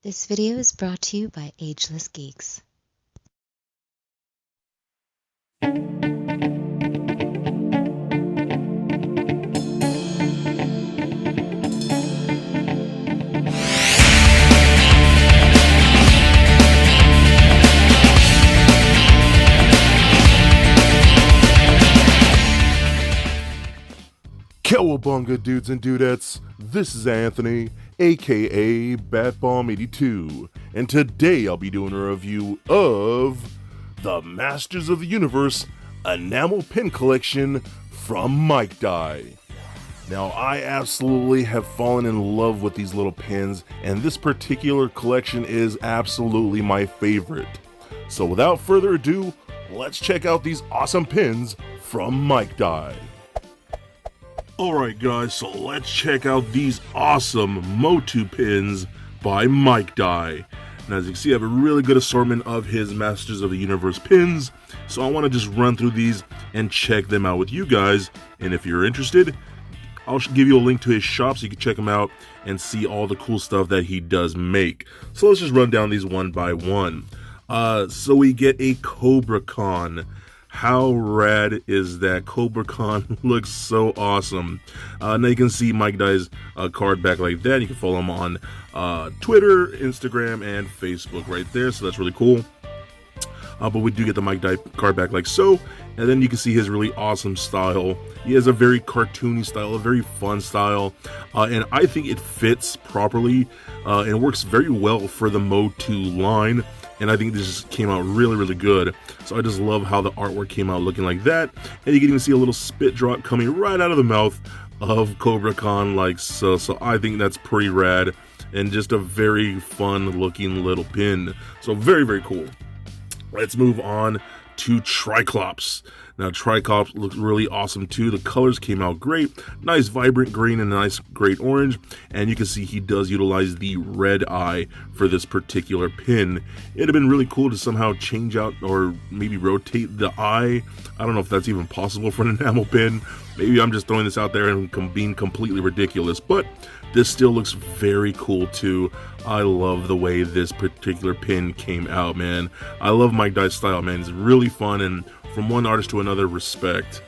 This video is brought to you by Ageless Geeks. Cowabunga dudes and dudettes, this is Anthony, aka Batbomb82, and today I'll be doing a review of the Masters of the Universe Enamel Pin Collection from MikeDie. Now, I absolutely have fallen in love with these little pins, and this particular collection is absolutely my favorite. So without further ado, let's check out these awesome pins from MikeDie. Alright guys, so let's check out these awesome MOTU pins by MikeDie. And as you can see, I have a really good assortment of his Masters of the Universe pins, so I want to just run through these and check them out with you guys. And if you're interested, I'll give you a link to his shop so you can check him out and see all the cool stuff that he does make. So let's just run down these one by one. So we get a Cobra Con. How rad is that? Cobra Con looks so awesome. Now you can see MikeDie's card back like that. You can follow him on Twitter, Instagram, and Facebook right there. So that's really cool. But we do get the MikeDie card back like so. And then you can see his really awesome style. He has a very cartoony style, a very fun style. And I think it fits properly and works very well for the MOTU line. And I think this just came out really, really good. So I just love how the artwork came out looking like that. And you can even see a little spit drop coming right out of the mouth of Cobra Con like so. So I think that's pretty rad and just a very fun looking little pin. So very, very cool. Let's move on to Triclops. Now Triclops looks really awesome too. The colors came out great. Nice vibrant green and a nice great orange. And you can see he does utilize the red eye for this particular pin. It'd have been really cool to somehow change out or maybe rotate the eye. I don't know if that's even possible for an enamel pin. Maybe I'm just throwing this out there and being completely ridiculous, but this still looks very cool too. I love the way this particular pin came out, man. I love MikeDie's style, man. It's really fun and from one artist to another, respect.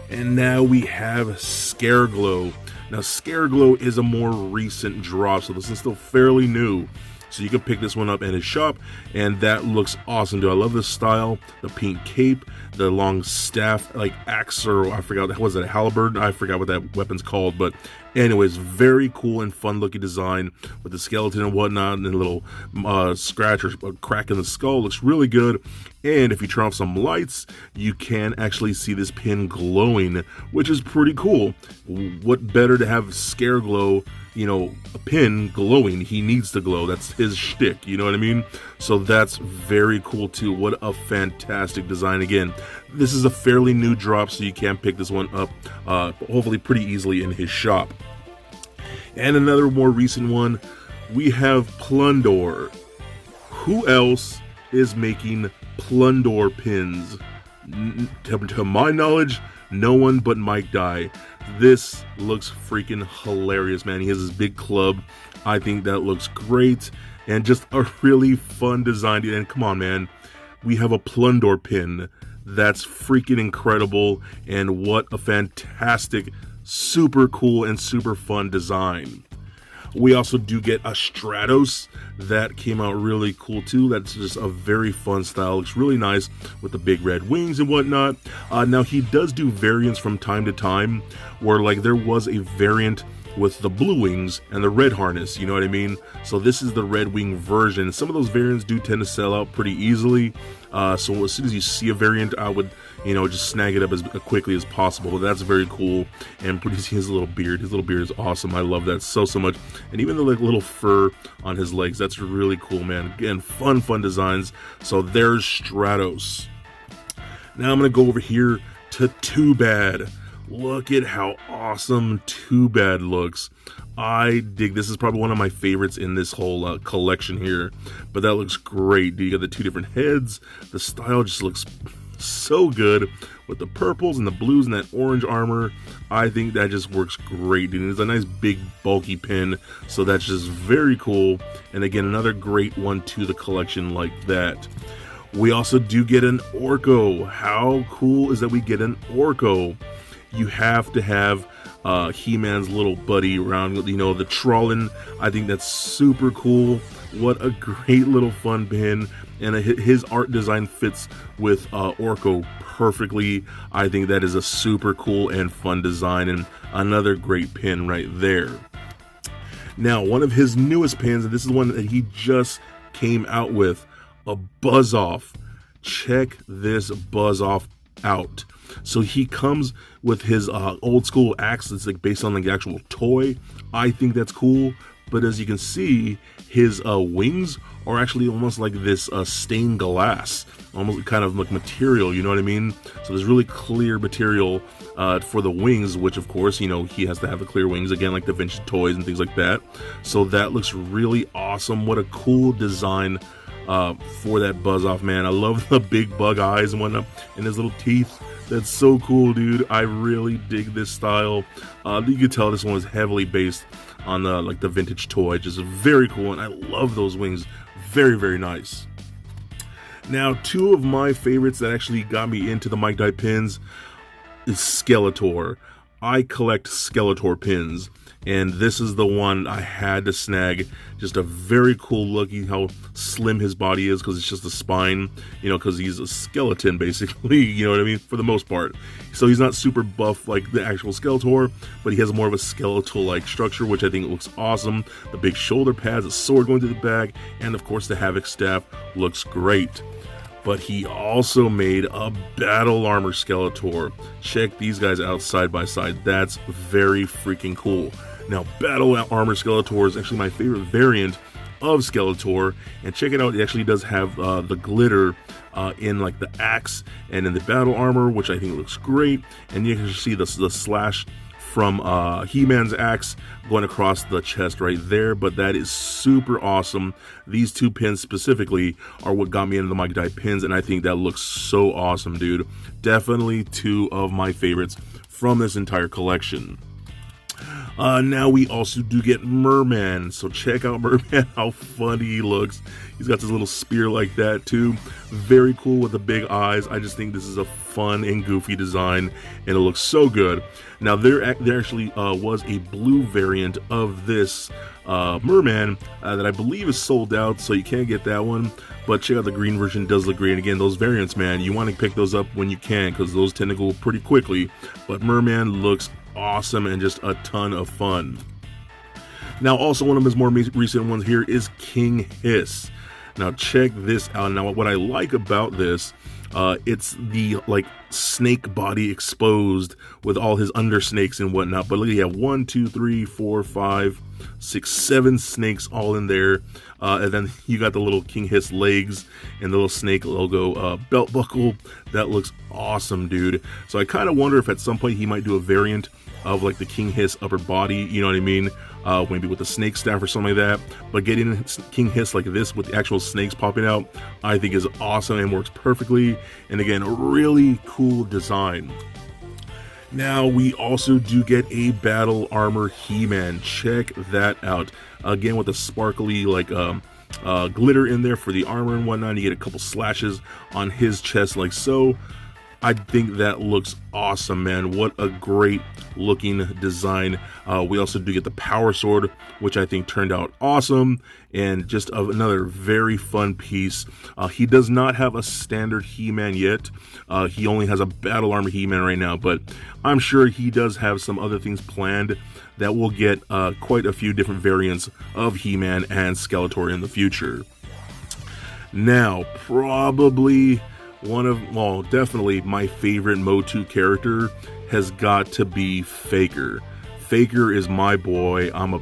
And now we have Scareglow. Now Scareglow is a more recent drop, so this is still fairly new. So you can pick this one up in his shop, and that looks awesome, dude. I love this style, the pink cape, the long staff, like axe, or I forgot, was it a halberd? I forgot what that weapon's called, but anyways, very cool and fun looking design with the skeleton and whatnot, and a little scratch or crack in the skull. Looks really good. And if you turn off some lights, you can actually see this pin glowing, which is pretty cool. What better to have Scareglow, you know, a pin glowing? He needs to glow. That's his shtick, you know what I mean? So that's very cool too. What a fantastic design. Again, this is a fairly new drop, so you can pick this one up hopefully pretty easily in his shop. And another more recent one, we have Plunder. Who else is making Plunder pins? To my knowledge, no one but MikeDie. This looks freaking hilarious, man. He has this big club. I think that looks great and just a really fun design. And come on, man, we have a Plunder pin. That's freaking incredible, and what a fantastic, super cool and super fun design. We also do get a Stratos that came out really cool too. That's just a very fun style. Looks really nice with the big red wings and whatnot. Now he does do variants from time to time, where like there was a variant with the blue wings and the red harness, you know what I mean? So this is the red wing version. Some of those variants do tend to sell out pretty easily. So as soon as you see a variant, I would, you know, just snag it up as quickly as possible. That's very cool. And pretty his little beard. His little beard is awesome. I love that so much. And even the like little fur on his legs, that's really cool, man. Again, fun designs. So there's Stratos. Now I'm gonna go over here to Too Bad. Look at how awesome Too Bad looks. I dig this. Is probably one of my favorites in this whole collection here. But that looks great. You got the two different heads. The style just looks so good with the purples and the blues and that orange armor. I think that just works great, dude. It's a nice big bulky pin, so that's just very cool. And again, another great one to the collection like that. We also do get an Orko. How cool is that we get an Orko? You have to have He-Man's little buddy around, you know, the Trollin. I think that's super cool. What a great little fun pin, and his art design fits with Orko perfectly. I think that is a super cool and fun design, and another great pin right there. Now, one of his newest pins, and this is one that he just came out with, a Buzz Off. Check this Buzz Off out. So he comes with his old school axe that's like based on like the actual toy. I think that's cool, but as you can see, his wings are actually almost like this stained glass, almost kind of like material, you know what I mean? So there's really clear material for the wings, which of course, you know, he has to have the clear wings, again, like the vintage toys and things like that. So that looks really awesome. What a cool design for that Buzz Off, man. I love the big bug eyes and whatnot, and his little teeth. That's so cool, dude. I really dig this style. You can tell this one was heavily based on like the vintage toy. Just very cool, and I love those wings. Very, very nice. Now, two of my favorites that actually got me into the MikeDie pins is Skeletor. I collect Skeletor pins, and this is the one I had to snag. Just a very cool looking, how slim his body is, because it's just the spine, you know, because he's a skeleton basically, you know what I mean, for the most part. So he's not super buff like the actual Skeletor, but he has more of a skeletal like structure, which I think looks awesome. The big shoulder pads, the sword going to the back, and of course the Havoc staff looks great. But he also made a battle armor Skeletor. Check these guys out side by side. That's very freaking cool. Now, battle armor Skeletor is actually my favorite variant of Skeletor, and check it out, it actually does have the glitter in like the axe and in the battle armor, which I think looks great. And you can see the slash from He-Man's axe going across the chest right there, but that is super awesome. These two pins specifically are what got me into the MikeDie pins, and I think that looks so awesome, dude. Definitely two of my favorites from this entire collection. Now we also do get Merman, so check out Merman, how funny he looks. He's got this little spear like that too. Very cool with the big eyes. I just think this is a fun and goofy design, and it looks so good. Now there actually was a blue variant of this Merman that I believe is sold out, so you can't get that one. But check out the green version, does look great. And again, those variants, man, you want to pick those up when you can, because those tend to go pretty quickly. But Merman looks awesome and just a ton of fun. Now also one of his more recent ones here is King Hiss. Now check this out. Now what I like about this, it's the like snake body exposed with all his under snakes and whatnot. But look, you have 1, 2, 3, 4, 5, 6, 7 snakes all in there. And then you got the little King Hiss legs and the little snake logo belt buckle. That looks awesome, dude. So I kind of wonder if at some point he might do a variant of like the King Hiss upper body, you know what I mean? Maybe with the snake staff or something like that. But getting King Hiss like this with the actual snakes popping out, I think is awesome and works perfectly. And again, a really cool design. Now we also do get a battle armor He-Man. Check that out. Again, with the sparkly like glitter in there for the armor and whatnot. You get a couple slashes on his chest like so. I think that looks awesome, man. What a great looking design. We also do get the power sword, which I think turned out awesome, and just another very fun piece. He does not have a standard He-Man yet. He only has a battle armor He-Man right now, but I'm sure he does have some other things planned that will get quite a few different variants of He-Man and Skeletor in the future. Now, probably definitely my favorite MOTU character has got to be Faker. Faker is my boy. I'm a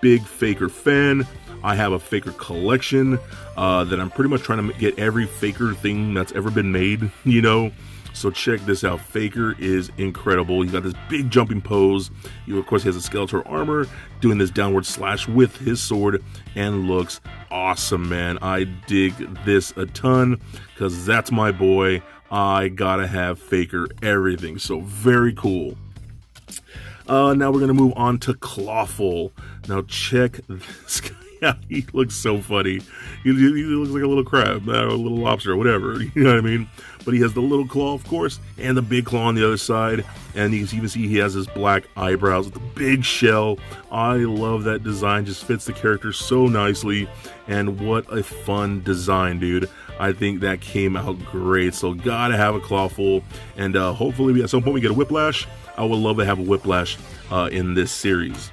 big Faker fan. I have a Faker collection that I'm pretty much trying to get every Faker thing that's ever been made, you know. So check this out. Faker is incredible. He's got this big jumping pose. Of course, he has a Skeletor armor, doing this downward slash with his sword, and looks awesome, man. I dig this a ton, because that's my boy. I gotta have Faker everything. So very cool. Now we're gonna move on to Clawful. Now check this guy. Yeah, he looks so funny. He looks like a little crab, or a little lobster, or whatever. You know what I mean? But he has the little claw, of course, and the big claw on the other side. And you can even see he has his black eyebrows with the big shell. I love that design. Just fits the character so nicely. And what a fun design, dude. I think that came out great. So gotta have a Clawful. And hopefully at some point we get a Whiplash. I would love to have a Whiplash in this series.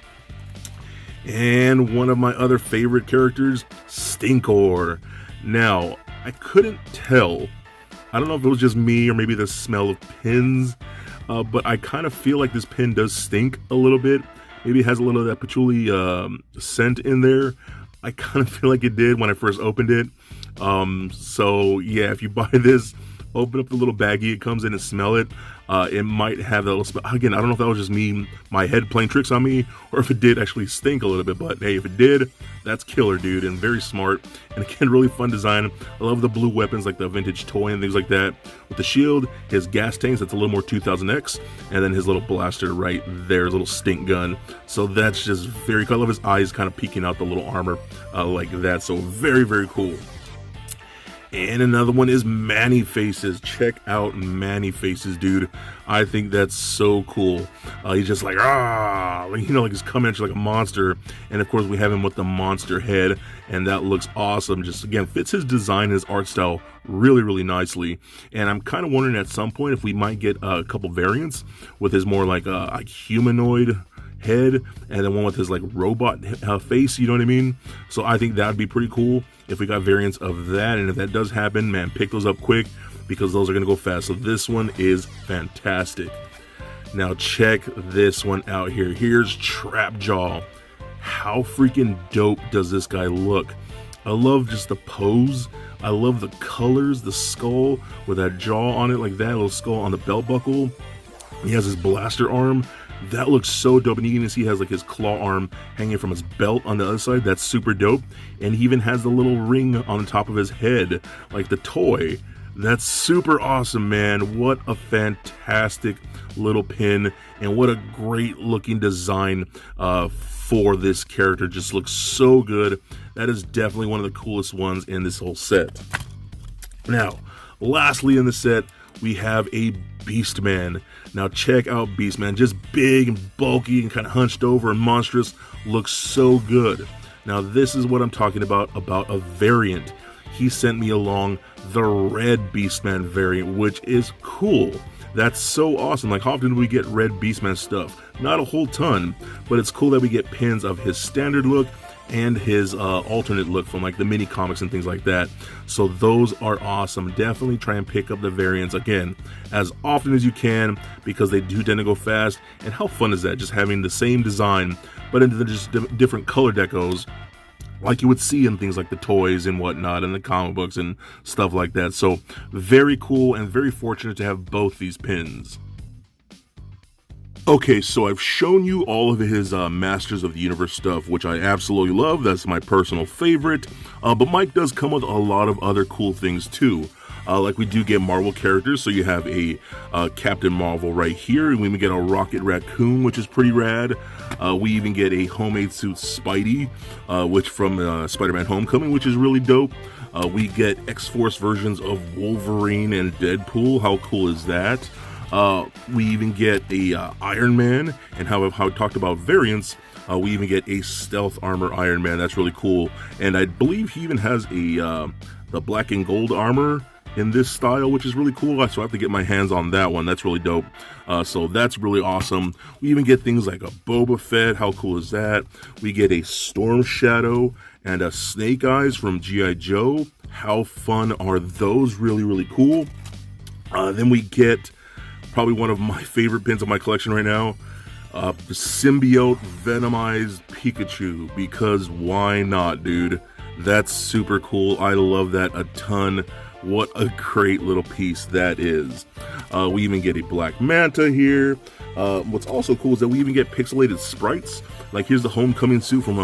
And one of my other favorite characters, Stinkor. Now, I couldn't tell. I don't know if it was just me or maybe the smell of pins, but I kind of feel like this pin does stink a little bit. Maybe it has a little of that patchouli scent in there. I kind of feel like it did when I first opened it. So yeah, if you buy this, open up the little baggie it comes in and smell it. It might have that little smell. Again, I don't know if that was just me, my head playing tricks on me, or if it did actually stink a little bit. But hey, if it did, that's killer, dude, and very smart. And again, really fun design. I love the blue weapons, like the vintage toy and things like that. With the shield, his gas tanks, that's a little more 2000X, and then his little blaster right there, his little stink gun. So that's just very cool. I love his eyes kind of peeking out the little armor like that. So very, very cool. And another one is Manny Faces. Check out Manny Faces, dude. I think that's so cool. He's just like, like he's coming at you like a monster. And of course, we have him with the monster head, and that looks awesome. Just again, fits his design, his art style really, really nicely. And I'm kind of wondering at some point if we might get a couple variants with his more like humanoid head, and then one with his like robot face, you know what I mean? So I think that would be pretty cool if we got variants of that. And if that does happen, man, pick those up quick, because those are gonna go fast. So this one is fantastic. Now check this one out here. Here's Trapjaw. How freaking dope does this guy look? I love just the pose. I love the colors, the skull with that jaw on it like that, little skull on the belt buckle. He has his blaster arm. That looks so dope, and you can see he has like his claw arm hanging from his belt on the other side. That's super dope. And he even has the little ring on the top of his head, like the toy. That's super awesome, man. What a fantastic little pin, and what a great looking design for this character. Just looks so good. That is definitely one of the coolest ones in this whole set. Now, lastly in the set, we have a Beastman. Now check out Beastman, just big and bulky and kind of hunched over and monstrous. Looks so good. Now this is what I'm talking about a variant. He sent me along the red Beastman variant, which is cool. That's so awesome. Like, how often do we get red Beastman stuff? Not a whole ton, but it's cool that we get pins of his standard look and his alternate look from like the mini comics and things like that. So those are awesome. Definitely try and pick up the variants again as often as you can, because they do tend to go fast. And how fun is that, just having the same design but into just different color decos, like you would see in things like the toys and whatnot and the comic books and stuff like that. So very cool, and very fortunate to have both these pins. Okay, so I've shown you all of his Masters of the Universe stuff, which I absolutely love. That's my personal favorite. But Mike does come with a lot of other cool things too. Like we do get Marvel characters, so you have a Captain Marvel right here. We even get a Rocket Raccoon, which is pretty rad. We even get a homemade suit Spidey, which from Spider-Man Homecoming, which is really dope. We get X-Force versions of Wolverine and Deadpool. How cool is that? We even get a Iron Man, and how I talked about variants, we even get a stealth armor Iron Man. That's really cool. And I believe he even has a the black and gold armor in this style, which is really cool. So I have to get my hands on that one. That's really dope. So that's really awesome. We even get things like a Boba Fett. How cool is that? We get a Storm Shadow and a Snake Eyes from G.I. Joe. How fun are those? Really, really cool. Then we get probably one of my favorite pins of my collection right now, the symbiote venomized Pikachu, because why not, dude? That's super cool. I love that a ton. What a great little piece that is. We even get a Black Manta here. What's also cool is that we even get pixelated sprites. Like here's the Homecoming suit from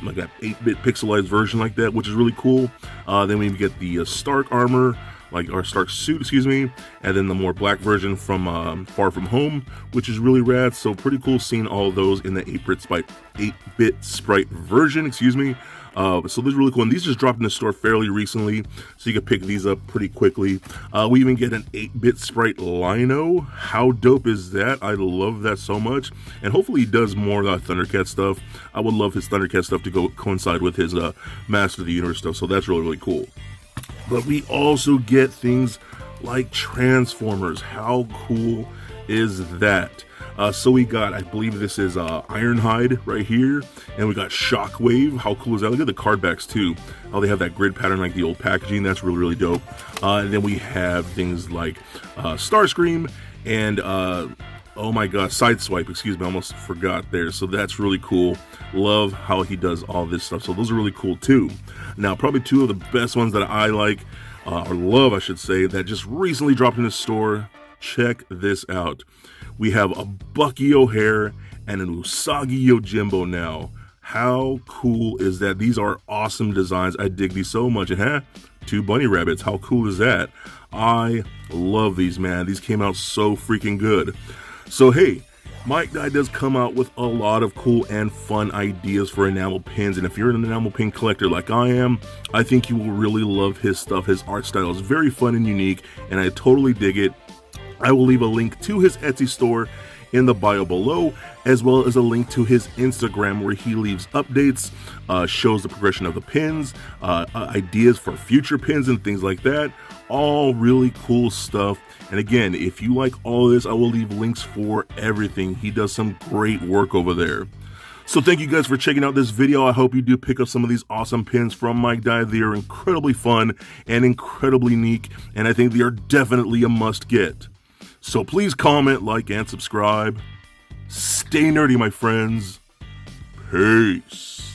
like that 8-bit pixelized version like that, which is really cool. Then we get the Stark armor, or Stark suit, excuse me, and then the more black version from Far From Home, which is really rad. So pretty cool seeing all of those in the 8-bit sprite version, excuse me. So this is really cool, and these just dropped in the store fairly recently, so you can pick these up pretty quickly. We even get an 8-bit sprite Lino. How dope is that? I love that so much, and hopefully he does more Thundercat stuff. I would love his Thundercat stuff to coincide with his Master of the Universe stuff, so that's really, really cool. But we also get things like Transformers. How cool is that? So we got, I believe this is Ironhide right here, and we got Shockwave. How cool is that? Look at the card backs too. How they have that grid pattern like the old packaging. That's really, really dope. And then we have things like Starscream and oh my god, Sideswipe, excuse me, I almost forgot there. So that's really cool. Love how he does all this stuff. So those are really cool too. Now, probably two of the best ones that I like, or love, I should say, that just recently dropped in the store. Check this out. We have a Bucky O'Hare and an Usagi Yojimbo now. How cool is that? These are awesome designs. I dig these so much. And two bunny rabbits. How cool is that? I love these, man. These came out so freaking good. So hey, MikeDie does come out with a lot of cool and fun ideas for enamel pins, and if you're an enamel pin collector like I am, I think you will really love his stuff. His art style is very fun and unique, and I totally dig it. I will leave a link to his Etsy store in the bio below, as well as a link to his Instagram where he leaves updates, shows the progression of the pins, ideas for future pins and things like that. All really cool stuff. And again, if you like all of this, I will leave links for everything. He does some great work over there. So thank you guys for checking out this video. I hope you do pick up some of these awesome pins from MikeDie. They are incredibly fun and incredibly unique, and I think they are definitely a must get. So please comment, like, and subscribe. Stay nerdy, my friends. Peace.